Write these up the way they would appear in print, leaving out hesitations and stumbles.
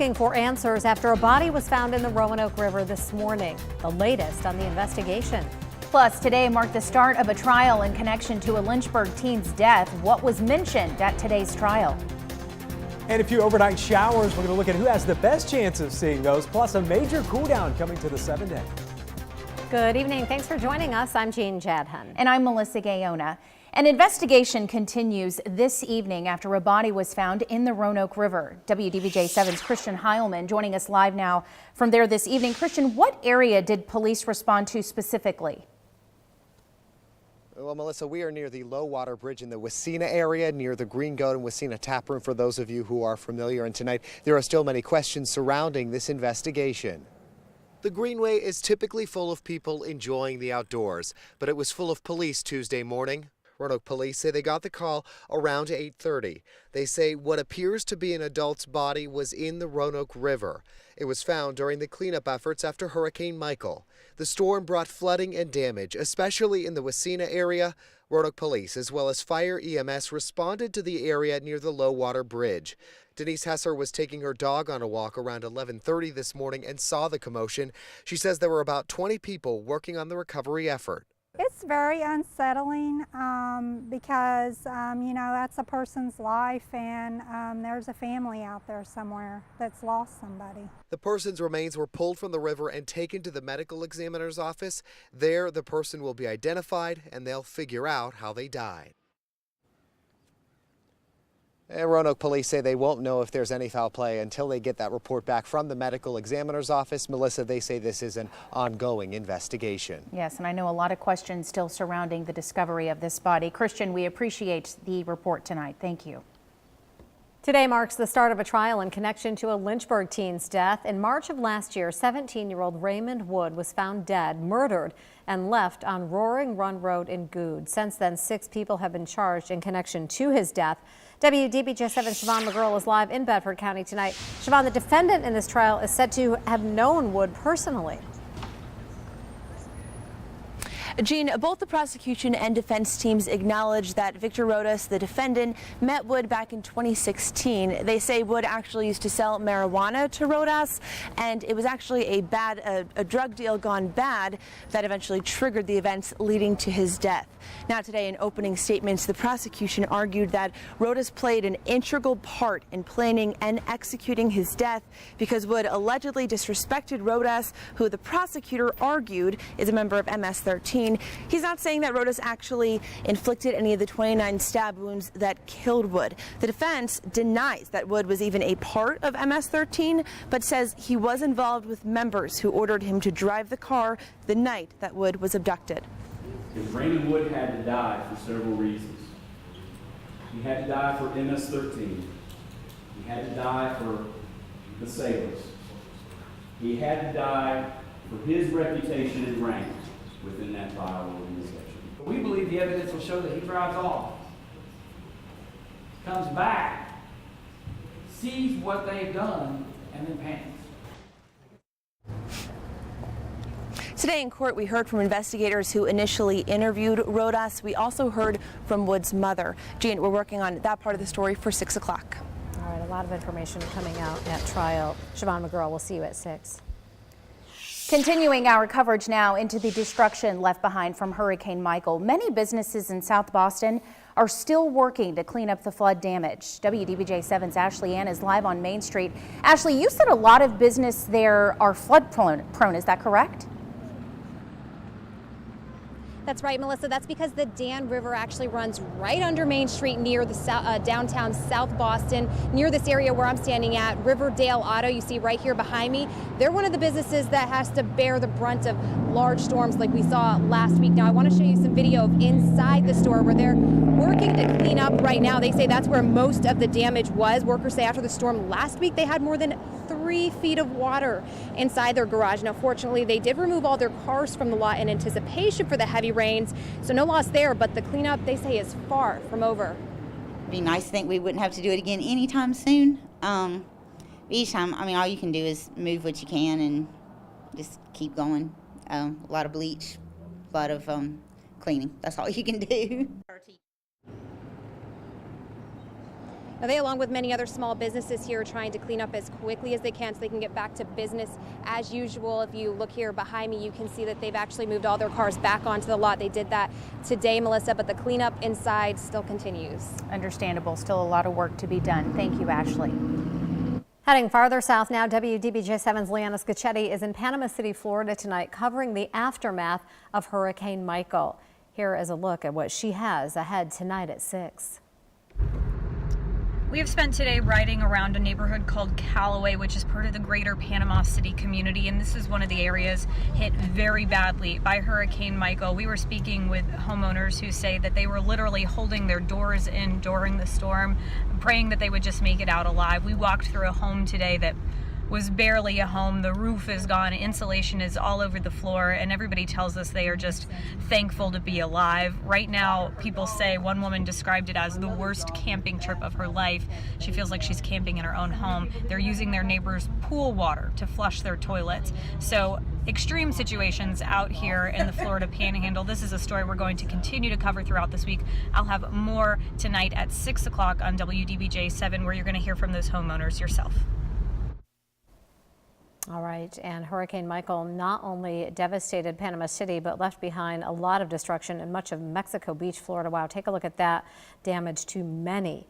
looking for answers after a body was found in the Roanoke River this morning. The latest on the investigation. Plus, today marked the start of a trial in connection to a Lynchburg teen's death. What was mentioned at today's trial? And a few overnight showers. We're going to look at who has the best chance of seeing those, plus a major cool down coming to the 7-day. Good evening. Thanks for joining us. I'm Jean Jadhan. And I'm Melissa Gayona. An investigation continues this evening after a body was found in the Roanoke River. WDBJ7's Christian Heilman joining us live now from there this evening. Christian, what area did police respond to specifically? Well, Melissa, we are near the low water bridge in the Wasena area, near the Green Goat and Wasena Tap Room, for those of you who are familiar. And tonight, there are still many questions surrounding this investigation. The Greenway is typically full of people enjoying the outdoors, but it was full of police Tuesday morning. Roanoke police say they got the call around 8:30. They say what appears to be an adult's body was in the Roanoke River. It was found during the cleanup efforts after Hurricane Michael. The storm brought flooding and damage, especially in the Wasena area. Roanoke police, as well as fire EMS, responded to the area near the low water bridge. Denise Hesser was taking her dog on a walk around 11:30 this morning and saw the commotion. She says there were about 20 people working on the recovery effort. It's very unsettling because, you know, that's a person's life, and there's a family out there somewhere that's lost somebody. The person's remains were pulled from the river and taken to the medical examiner's office. There, the person will be identified and they'll figure out how they died. And Roanoke police say they won't know if there's any foul play until they get that report back from the medical examiner's office. Melissa, they say this is an ongoing investigation. Yes, and I know a lot of questions still surrounding the discovery of this body. Christian, we appreciate the report tonight. Thank you. Today marks the start of a trial in connection to a Lynchburg teen's death. In March of last year, 17-year-old Raymond Wood was found dead, murdered, and left on Roaring Run Road in Good. Since then, 6 people have been charged in connection to his death. WDBJ7 Siobhan McGurl is live in Bedford County tonight. Siobhan, the defendant in this trial is said to have known Wood personally. Jean, both the prosecution and defense teams acknowledge that Victor Rodas, the defendant, met Wood back in 2016. They say Wood actually used to sell marijuana to Rodas, and it was actually a drug deal gone bad that eventually triggered the events leading to his death. Now today, in opening statements, the prosecution argued that Rodas played an integral part in planning and executing his death because Wood allegedly disrespected Rodas, who the prosecutor argued is a member of MS-13. He's not saying that Rodas actually inflicted any of the 29 stab wounds that killed Wood. The defense denies that Wood was even a part of MS-13, but says he was involved with members who ordered him to drive the car the night that Wood was abducted. Because Raymond Wood had to die for several reasons. He had to die for MS-13. He had to die for the sailors. He had to die for his reputation and rank within that vile organization. We believe the evidence will show that he drives off, comes back, sees what they've done, and then panics. Today in court, we heard from investigators who initially interviewed Rodas. We also heard from Wood's mother. Jean, we're working on that part of the story for 6 o'clock. All right, a lot of information coming out at trial. Siobhan McGurl, we'll see you at 6. Continuing our coverage now into the destruction left behind from Hurricane Michael. Many businesses in South Boston are still working to clean up the flood damage. WDBJ7's Ashley Ann is live on Main Street. Ashley, you said a lot of business there are flood prone. Is that correct? That's right, Melissa. That's because the Dan River actually runs right under Main Street near the downtown South Boston, near this area where I'm standing at, Riverdale Auto, you see right here behind me. They're one of the businesses that has to bear the brunt of large storms like we saw last week. Now, I want to show you some video of inside the store where they're working to clean up right now. They say that's where most of the damage was. Workers say after the storm last week, they had more than 3 feet of water inside their garage. Now, fortunately, they did remove all their cars from the lot in anticipation for the heavy rains, so no loss there, but the cleanup, they say, is far from over. It'd be nice to think we wouldn't have to do it again anytime soon. Each time, I mean, all you can do is move what you can and just keep going. A lot of bleach, a lot of cleaning. That's all you can do. Now, they, along with many other small businesses here, are trying to clean up as quickly as they can so they can get back to business as usual. If you look here behind me, you can see that they've actually moved all their cars back onto the lot. They did that today, Melissa, but the cleanup inside still continues. Understandable. Still a lot of work to be done. Thank you, Ashley. Heading farther south now, WDBJ7's Leanna Scacchetti is in Panama City, Florida tonight, covering the aftermath of Hurricane Michael. Here is a look at what she has ahead tonight at 6. We have spent today riding around a neighborhood called Callaway, which is part of the greater Panama City community, and this is one of the areas hit very badly by Hurricane Michael. We were speaking with homeowners who say that they were literally holding their doors in during the storm, praying that they would just make it out alive. We walked through a home today that was barely a home. The roof is gone, insulation is all over the floor, and everybody tells us they are just thankful to be alive. Right now, people say, one woman described it as the worst camping trip of her life. She feels like she's camping in her own home. They're using their neighbor's pool water to flush their toilets. So extreme situations out here in the Florida Panhandle. This is a story we're going to continue to cover throughout this week. I'll have more tonight at 6 o'clock on WDBJ7, where you're going to hear from those homeowners yourself. All right, and Hurricane Michael not only devastated Panama City, but left behind a lot of destruction in much of Mexico Beach, Florida. Wow, take a look at that. Damage to many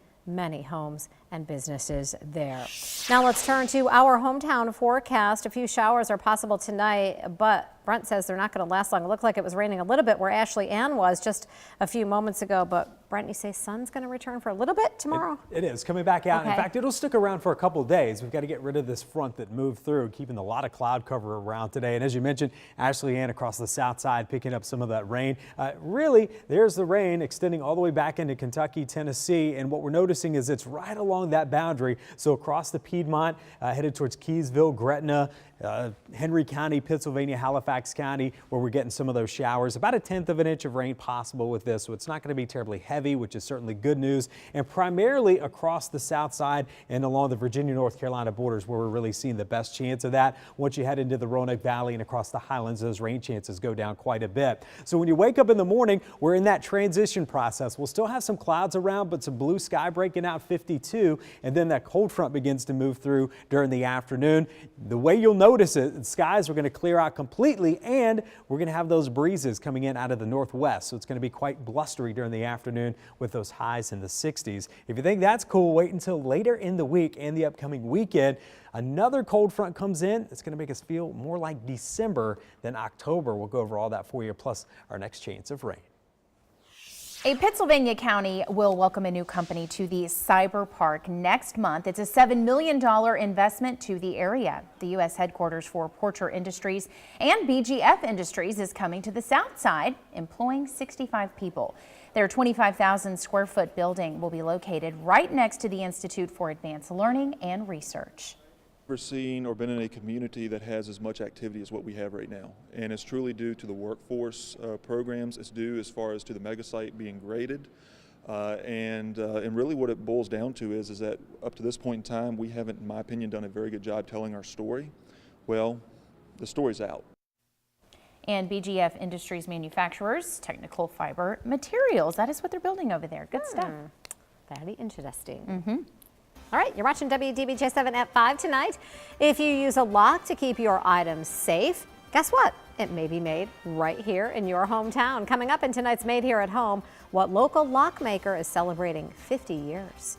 homes and businesses there. Now let's turn to our hometown forecast. A few showers are possible tonight, but Brent says they're not going to last long. It looked like it was raining a little bit where Ashley Ann was just a few moments ago, but Brent, you say sun's going to return for a little bit tomorrow? It is coming back out. Okay. In fact, it'll stick around for a couple of days. We've got to get rid of this front that moved through, keeping a lot of cloud cover around today. And as you mentioned, Ashley Ann across the south side picking up some of that rain. Really, there's the rain extending all the way back into Kentucky, Tennessee. And what we're noticing is it's right along that boundary. So across the Piedmont, headed towards Keysville, Gretna, Henry County, Pennsylvania, Halifax County, where we're getting some of those showers. About 1/10 of an inch of rain possible with this, so it's not going to be terribly heavy, which is certainly good news. And primarily across the south side and along the Virginia, North Carolina borders, where we're really seeing the best chance of that. Once you head into the Roanoke Valley and across the highlands, those rain chances go down quite a bit. So when you wake up in the morning, we're in that transition process. We'll still have some clouds around, but some blue sky breaking out 52, and then that cold front begins to move through during the afternoon. The way you'll notice it, the skies are going to clear out completely, and we're going to have those breezes coming in out of the northwest. So it's going to be quite blustery during the afternoon with those highs in the 60s. If you think that's cool, wait until later in the week and the upcoming weekend. Another cold front comes in. It's going to make us feel more like December than October. We'll go over all that for you, plus our next chance of rain. A Pennsylvania county will welcome a new company to the Cyber Park next month. It's a $7 million investment to the area. The U.S. headquarters for Porcher Industries and BGF Industries is coming to the south side, employing 65 people. Their 25,000 square foot building will be located right next to the Institute for Advanced Learning and Research. Never seen or been in a community that has as much activity as what we have right now, and it's truly due to the workforce programs. It's due as far as to the mega site being graded, and really what it boils down to is that up to this point in time we haven't, in my opinion, done a very good job telling our story. Well, the story's out. And BGF Industries manufacturers technical fiber materials. That is what they're building over there. Good stuff. Very interesting. All right, you're watching WDBJ7 at 5 tonight. If you use a lock to keep your items safe, guess what? It may be made right here in your hometown. Coming up in tonight's Made Here at Home, what local lock maker is celebrating 50 years.